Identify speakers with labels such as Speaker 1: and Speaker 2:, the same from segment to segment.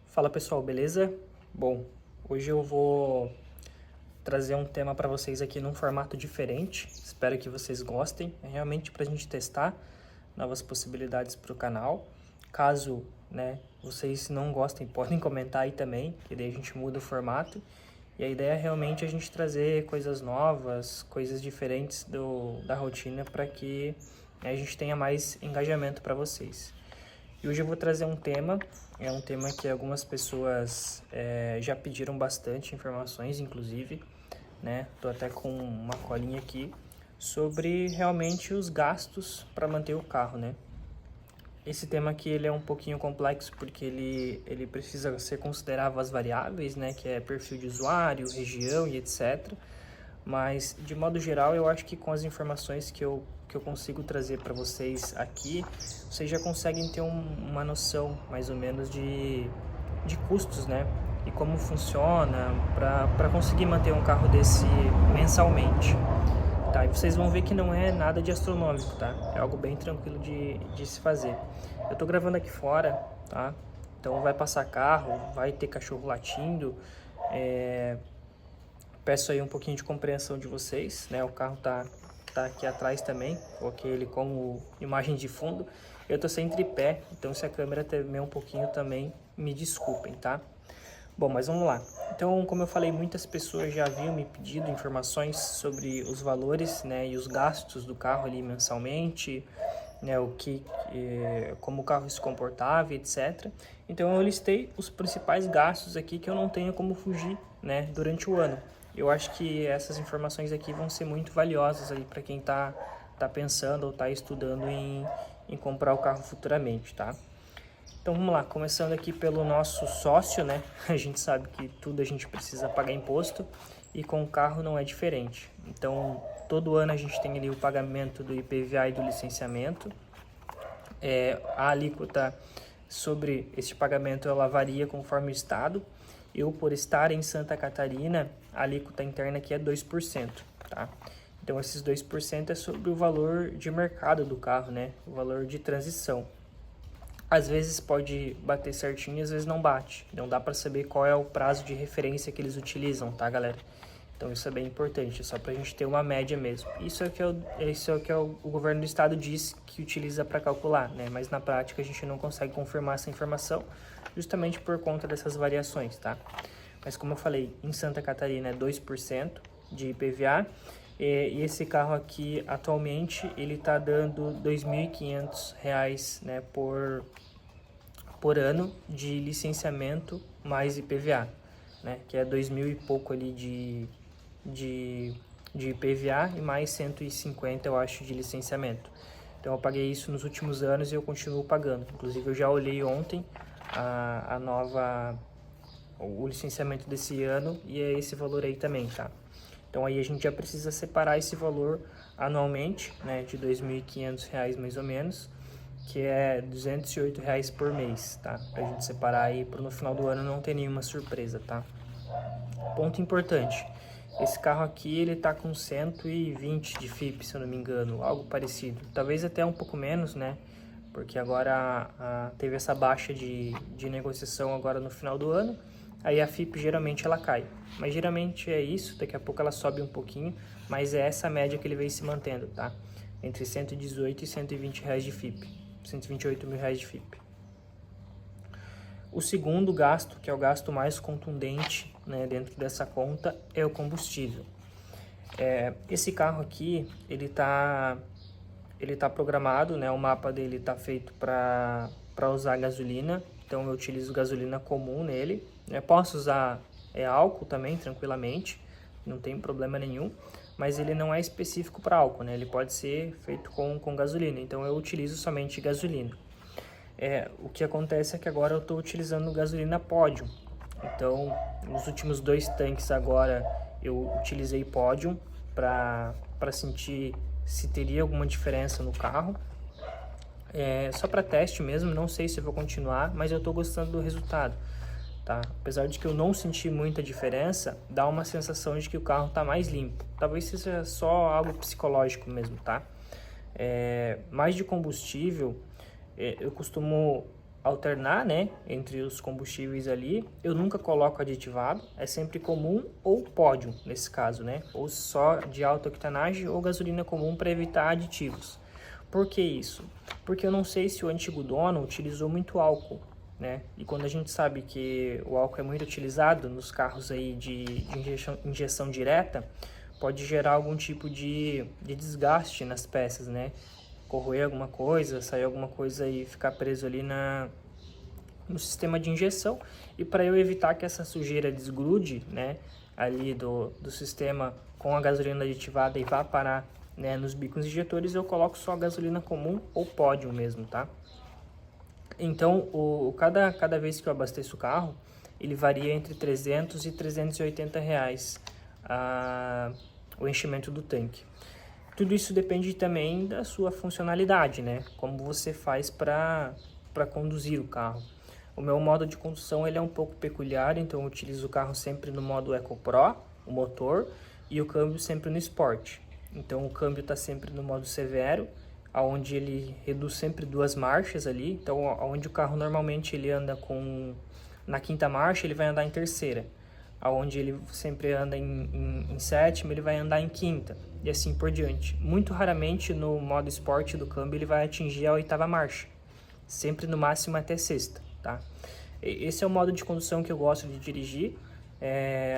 Speaker 1: Fala pessoal, beleza? Bom, hoje eu vou trazer um tema para vocês aqui num formato diferente. Espero que vocês gostem. É realmente para a gente testar novas possibilidades para o canal. Caso, vocês não gostem, podem comentar aí também, que daí a gente muda o formato. E a ideia é realmente a gente trazer coisas novas, coisas diferentes da rotina para que a gente tenha mais engajamento para vocês. E hoje eu vou trazer um tema, é um tema que algumas pessoas já pediram bastante informações, inclusive, né? Tô até com uma colinha aqui sobre realmente os gastos para manter o carro, né? Esse tema aqui ele é um pouquinho complexo porque ele precisa ser considerado as variáveis, né? Que é perfil de usuário, região e etc. Mas, de modo geral, eu acho que com as informações que eu consigo trazer para vocês aqui, vocês já conseguem ter uma noção, mais ou menos, de custos, né? E como funciona para conseguir manter um carro desse mensalmente. Tá, e vocês vão ver que não é nada de astronômico, tá? É algo bem tranquilo de se fazer. Eu tô gravando aqui fora, tá? Então vai passar carro, vai ter cachorro latindo, peço aí um pouquinho de compreensão de vocês, né? O carro tá aqui atrás também, coloquei ele como imagem de fundo. Eu tô sem tripé, então se a câmera tremer um pouquinho também, me desculpem, tá? Bom, mas vamos lá. Então, como eu falei, muitas pessoas já haviam me pedido informações sobre os valores, né, e os gastos do carro ali mensalmente, né, como o carro se comportava, etc. Então, eu listei os principais gastos aqui que eu não tenho como fugir, né, durante o ano. Eu acho que essas informações aqui vão ser muito valiosas aí para quem tá pensando ou tá estudando em comprar o carro futuramente, tá? Então vamos lá, começando aqui pelo nosso sócio, né? A gente sabe que tudo a gente precisa pagar imposto e com o carro não é diferente. Então todo ano a gente tem ali o pagamento do IPVA e do licenciamento. A alíquota sobre este pagamento ela varia conforme o estado. Eu, por estar em Santa Catarina, a alíquota interna aqui é 2%, tá? Então esses 2% é sobre o valor de mercado do carro, né? O valor de transição. Às vezes pode bater certinho, às vezes não bate. Não dá para saber qual é o prazo de referência que eles utilizam, tá, galera? Então isso é bem importante, é só para a gente ter uma média mesmo. Isso é o que o governo do estado diz que utiliza para calcular, né? Mas na prática a gente não consegue confirmar essa informação, justamente por conta dessas variações, tá? Mas como eu falei, em Santa Catarina é 2% de IPVA. E esse carro aqui, atualmente, ele está dando R$ 2.500, né, por ano de licenciamento mais IPVA, né, que é 2.000 e pouco ali de IPVA e mais 150, eu acho, de licenciamento. Então eu paguei isso nos últimos anos e eu continuo pagando. Inclusive eu já olhei ontem o licenciamento desse ano e é esse valor aí também, tá? Então aí a gente já precisa separar esse valor anualmente, né, de R$ 2.500 mais ou menos, que é R$ 208 por mês, tá? Pra gente separar aí para no final do ano não ter nenhuma surpresa, tá? Ponto importante, esse carro aqui ele tá com 120 de FIP, se eu não me engano, algo parecido, talvez até um pouco menos, né? Porque agora teve essa baixa de negociação agora no final do ano. Aí a FIP geralmente ela cai, mas geralmente é isso, daqui a pouco ela sobe um pouquinho, mas é essa média que ele vem se mantendo, tá? Entre 118 e 120 reais de FIP, 128 mil reais de FIP. O segundo gasto, que é o gasto mais contundente, né, dentro dessa conta, é o combustível. Esse carro aqui, ele tá programado, né, o mapa dele tá feito para usar gasolina, então eu utilizo gasolina comum nele. Posso usar álcool também, tranquilamente, não tem problema nenhum, mas ele não é específico para álcool, né? Ele pode ser feito com gasolina, então eu utilizo somente gasolina. O que acontece é que agora eu estou utilizando gasolina Podium, então nos últimos 2 tanques agora eu utilizei Podium para sentir se teria alguma diferença no carro. Só para teste mesmo, não sei se eu vou continuar, mas eu estou gostando do resultado, tá? Apesar de que eu não senti muita diferença, dá uma sensação de que o carro está mais limpo. Talvez seja só algo psicológico mesmo, tá? Mais de combustível, Eu costumo alternar, né, entre os combustíveis ali. Eu nunca coloco aditivado, é sempre comum ou pódio nesse caso, né, ou só de alta octanagem ou gasolina comum para evitar aditivos. Por que isso? Porque eu não sei se o antigo dono utilizou muito álcool, né, e quando a gente sabe que o álcool é muito utilizado nos carros aí de injeção direta, pode gerar algum tipo de desgaste nas peças, né, corroer alguma coisa, sair alguma coisa e ficar preso ali no sistema de injeção. E para eu evitar que essa sujeira desgrude, né, ali do sistema com a gasolina aditivada e vá parar, né, nos bicos injetores, eu coloco só a gasolina comum ou pódio mesmo, tá? Então, cada vez que eu abasteço o carro, ele varia entre 300 e 380 reais o enchimento do tanque. Tudo isso depende também da sua funcionalidade, né? Como você faz para conduzir o carro. O meu modo de condução ele é um pouco peculiar, então eu utilizo o carro sempre no modo Eco Pro, o motor, e o câmbio sempre no Sport. Então o câmbio está sempre no modo severo, onde ele reduz sempre 2 marchas ali. Então, onde o carro normalmente ele anda na quinta marcha, ele vai andar em terceira. Onde ele sempre anda em sétima, ele vai andar em quinta, e assim por diante. Muito raramente no modo esporte do câmbio ele vai atingir a 8ª marcha, sempre no máximo até sexta, tá? Esse é o modo de condução que eu gosto de dirigir,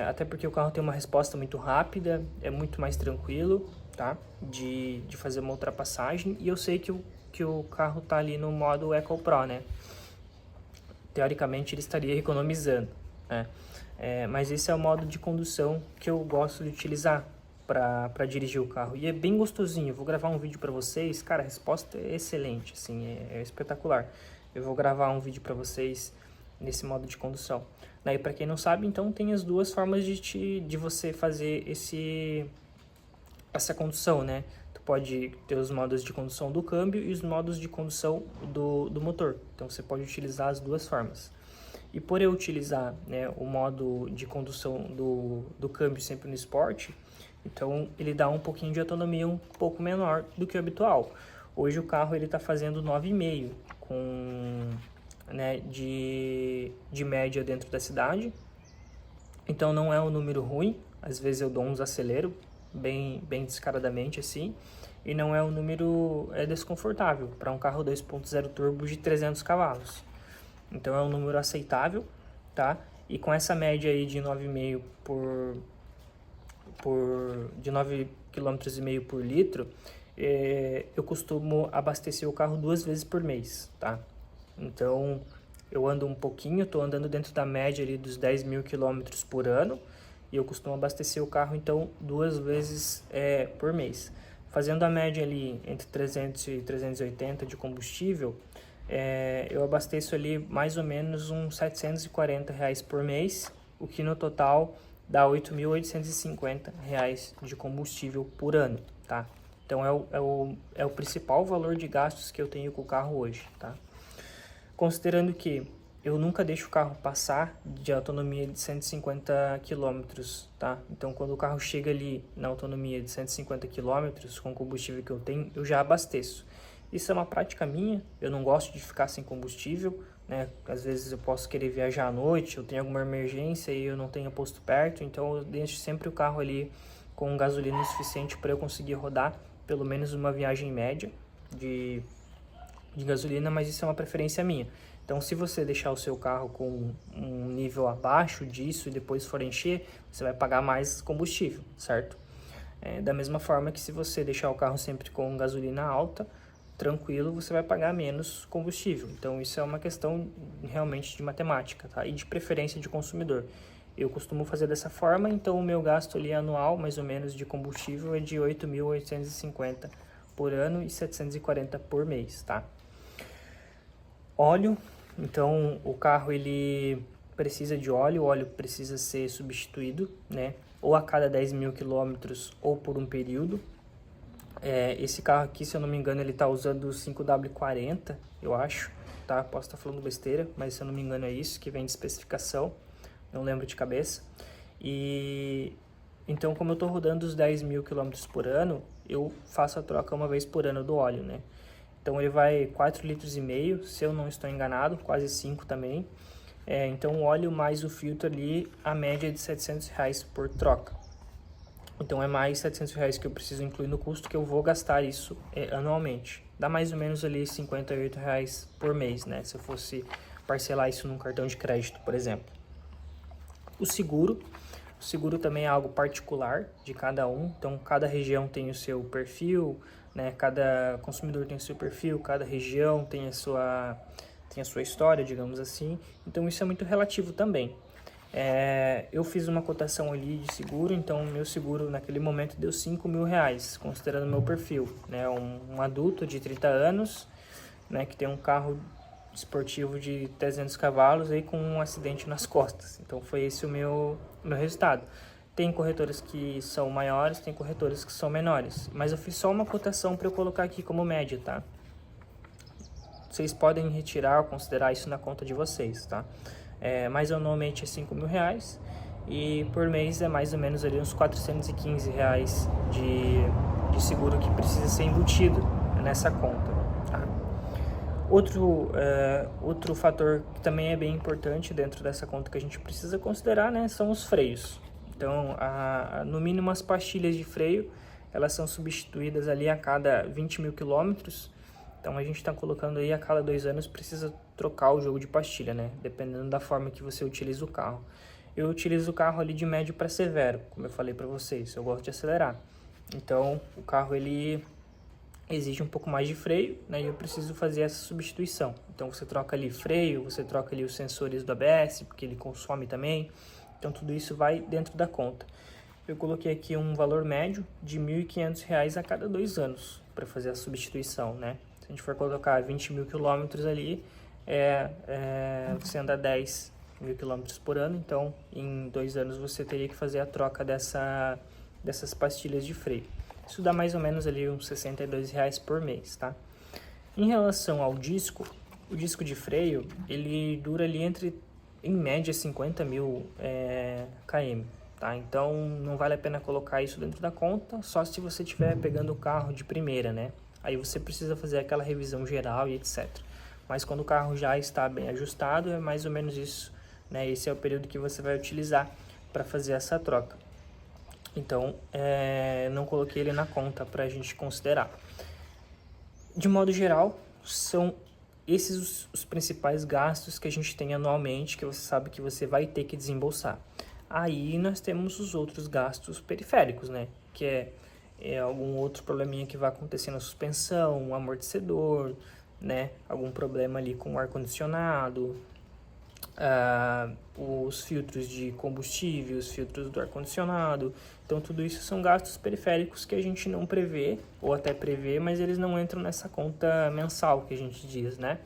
Speaker 1: até porque o carro tem uma resposta muito rápida, é muito mais tranquilo, tá? De fazer uma ultrapassagem, e eu sei que o carro tá ali no modo Eco Pro, né? Teoricamente ele estaria economizando, né? Mas esse é o modo de condução que eu gosto de utilizar para dirigir o carro. E é bem gostosinho. Eu vou gravar um vídeo para vocês. Cara, a resposta é excelente, assim, é espetacular. Eu vou gravar um vídeo para vocês nesse modo de condução. E para quem não sabe, então tem as duas formas de você fazer essa condução, né? Tu pode ter os modos de condução do câmbio e os modos de condução do motor. Então você pode utilizar as duas formas. E por eu utilizar, né, o modo de condução do câmbio sempre no Sport, então ele dá um pouquinho de autonomia um pouco menor do que o habitual. Hoje o carro ele está fazendo 9,5 com, né, de média dentro da cidade. Então não é um número ruim, às vezes eu dou uns acelero bem descaradamente assim, e não é um número desconfortável para um carro 2.0 turbo de 300 cavalos. Então é um número aceitável, tá? E com essa média aí de 9,5 de 9,5 km por litro, eu costumo abastecer o carro 2 vezes por mês, tá? Então eu ando um pouquinho, estou andando dentro da média ali dos 10.000 km por ano, e eu costumo abastecer o carro então 2 vezes por mês. Fazendo a média ali entre 300 e 380 de combustível, eu abasteço ali mais ou menos uns R$740 por mês, o que no total dá R$8.850 de combustível por ano, tá? Então é o principal valor de gastos que eu tenho com o carro hoje, tá? Considerando que eu nunca deixo o carro passar de autonomia de 150 km, tá? Então quando o carro chega ali na autonomia de 150 km com o combustível que eu tenho, eu já abasteço. Isso é uma prática minha, eu não gosto de ficar sem combustível, né? Às vezes eu posso querer viajar à noite, eu tenho alguma emergência e eu não tenho posto perto, então eu deixo sempre o carro ali com gasolina o suficiente para eu conseguir rodar pelo menos uma viagem média de gasolina, mas isso é uma preferência minha. Então se você deixar o seu carro com um nível abaixo disso e depois for encher, você vai pagar mais combustível, certo? Da mesma forma que se você deixar o carro sempre com gasolina alta, tranquilo, você vai pagar menos combustível. Então isso é uma questão realmente de matemática, tá? E de preferência de consumidor. Eu costumo fazer dessa forma, então o meu gasto ali anual, mais ou menos, de combustível é de 8.850 por ano e 740 por mês, tá? Óleo, então o carro ele precisa de óleo, o óleo precisa ser substituído, né? Ou a cada 10.000 quilômetros ou por um período. Esse carro aqui, se eu não me engano, ele tá usando o 5W40, eu acho, tá? Posso estar falando besteira, mas se eu não me engano é isso que vem de especificação, não lembro de cabeça. E então, como eu tô rodando os 10.000 km por ano, eu faço a troca uma vez por ano do óleo, né? Então ele vai 4,5 litros, se eu não estou enganado, quase 5 também. Então o óleo mais o filtro ali, a média é de R$700 por troca. Então é mais R$700 que eu preciso incluir no custo, que eu vou gastar isso anualmente. Dá mais ou menos ali R$58 por mês, né? Se eu fosse parcelar isso num cartão de crédito, por exemplo. O seguro também é algo particular de cada um. Então cada região tem o seu perfil, né? Cada consumidor tem o seu perfil, cada região tem a sua história, digamos assim. Então isso é muito relativo também. Eu fiz uma cotação ali de seguro, então meu seguro naquele momento deu R$5.000, considerando meu perfil, né? Um adulto de 30 anos, né? Que tem um carro esportivo de 300 cavalos aí com um acidente nas costas. Então foi esse o meu resultado. Tem corretoras que são maiores, tem corretoras que são menores, mas eu fiz só uma cotação para eu colocar aqui como média, tá? Vocês podem retirar ou considerar isso na conta de vocês, tá? Mas anualmente é R$5.000 e por mês é mais ou menos ali uns R$415 de seguro que precisa ser embutido nessa conta, tá? Outro fator que também é bem importante dentro dessa conta que a gente precisa considerar, né, são os freios. Então, no mínimo as pastilhas de freio, elas são substituídas ali a cada 20.000 quilômetros. Então a gente está colocando aí a cada 2 anos precisa trocar o jogo de pastilha, né? Dependendo da forma que você utiliza o carro. Eu utilizo o carro ali de médio para severo, como eu falei para vocês. Eu gosto de acelerar. Então o carro ele exige um pouco mais de freio, né? E eu preciso fazer essa substituição. Então você troca ali freio, você troca ali os sensores do ABS, porque ele consome também. Então tudo isso vai dentro da conta. Eu coloquei aqui um valor médio de R$1.500 a cada 2 anos para fazer a substituição, né? Se a gente for colocar 20.000 quilômetros ali, você anda 10.000 quilômetros por ano, então em 2 anos você teria que fazer a troca dessas pastilhas de freio. Isso dá mais ou menos ali uns R$62 por mês, tá? Em relação ao disco, o disco de freio, ele dura ali em média, 50.000 km, tá? Então não vale a pena colocar isso dentro da conta, só se você estiver pegando o carro de primeira, né? Aí você precisa fazer aquela revisão geral e etc. Mas quando o carro já está bem ajustado, é mais ou menos isso, né? Esse é o período que você vai utilizar para fazer essa troca. Então, não coloquei ele na conta para a gente considerar. De modo geral, são esses os principais gastos que a gente tem anualmente, que você sabe que você vai ter que desembolsar. Aí nós temos os outros gastos periféricos, né? Que é algum outro probleminha que vai acontecer na suspensão, um amortecedor, né? Algum problema ali com o ar-condicionado, os filtros de combustível, os filtros do ar-condicionado. Então tudo isso são gastos periféricos que a gente não prevê, ou até prevê, mas eles não entram nessa conta mensal que a gente diz, né?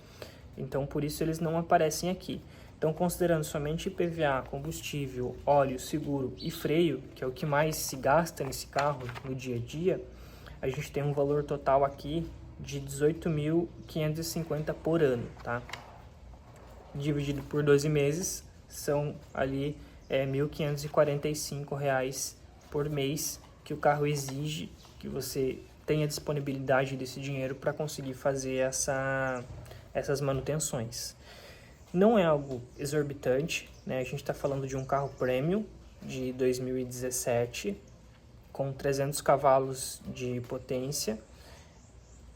Speaker 1: Então por isso eles não aparecem aqui. Então, considerando somente IPVA, combustível, óleo, seguro e freio, que é o que mais se gasta nesse carro no dia a dia, a gente tem um valor total aqui de R$18.550 por ano, tá? Dividido por 12 meses, são ali R$1.545 por mês que o carro exige que você tenha disponibilidade desse dinheiro para conseguir fazer essas manutenções. Não é algo exorbitante, né? A gente está falando de um carro premium de 2017 com 300 cavalos de potência,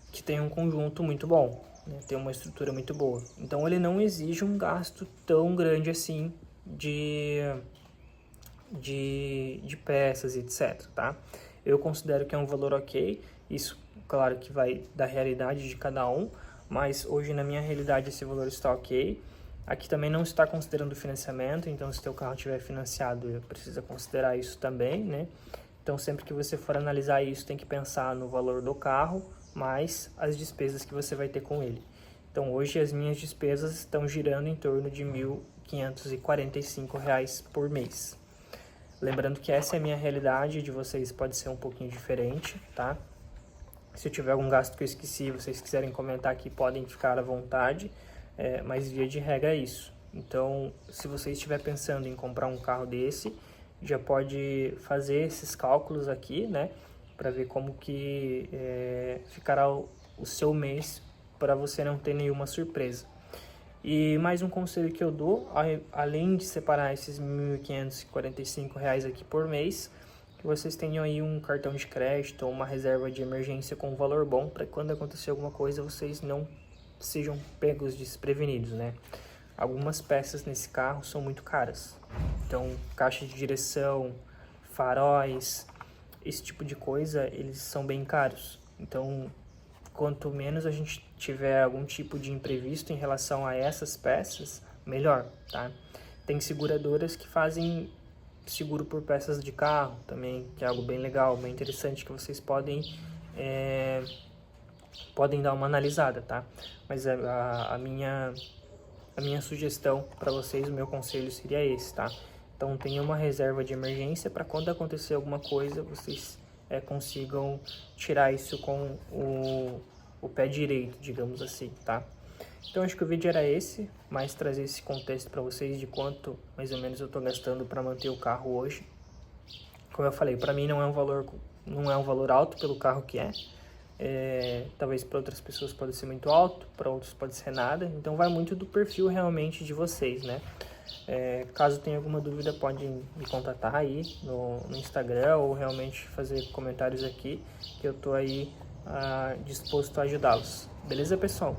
Speaker 1: que tem um conjunto muito bom, né? Tem uma estrutura muito boa. Então ele não exige um gasto tão grande assim de peças, etc, tá? Eu considero que é um valor ok. Isso, claro, que vai da realidade de cada um, mas hoje na minha realidade esse valor está ok. Aqui também não está considerando o financiamento, então se o teu carro estiver financiado, precisa considerar isso também, né? Então sempre que você for analisar isso, tem que pensar no valor do carro, mais as despesas que você vai ter com ele. Então hoje as minhas despesas estão girando em torno de R$1.545 por mês. Lembrando que essa é a minha realidade, de vocês pode ser um pouquinho diferente, tá? Se eu tiver algum gasto que eu esqueci, vocês quiserem comentar aqui, podem ficar à vontade. Mas via de regra é isso. Então, se você estiver pensando em comprar um carro desse, já pode fazer esses cálculos aqui, né? Para ver como que ficará o seu mês para você não ter nenhuma surpresa. E mais um conselho que eu dou, além de separar esses R$ 1.545 aqui por mês, que vocês tenham aí um cartão de crédito ou uma reserva de emergência com um valor bom, para quando acontecer alguma coisa vocês não sejam pegos desprevenidos, né? Algumas peças nesse carro são muito caras, então caixa de direção, faróis, esse tipo de coisa, eles são bem caros. Então, quanto menos a gente tiver algum tipo de imprevisto em relação a essas peças, melhor, tá? Tem seguradoras que fazem seguro por peças de carro também, que é algo bem legal, bem interessante, que vocês podem dar uma analisada, tá? Mas a minha sugestão para vocês, o meu conselho seria esse, tá? Então tenha uma reserva de emergência para quando acontecer alguma coisa, vocês consigam tirar isso com o pé direito, digamos assim, tá? Então acho que o vídeo era esse, mas trazer esse contexto para vocês de quanto mais ou menos eu estou gastando para manter o carro hoje. Como eu falei, para mim não é um valor alto pelo carro que é. Talvez para outras pessoas pode ser muito alto, para outros pode ser nada. Então vai muito do perfil realmente de vocês, né? Caso tenha alguma dúvida, podem me contatar aí no Instagram ou realmente fazer comentários aqui, que eu tô aí disposto a ajudá-los. Beleza, pessoal?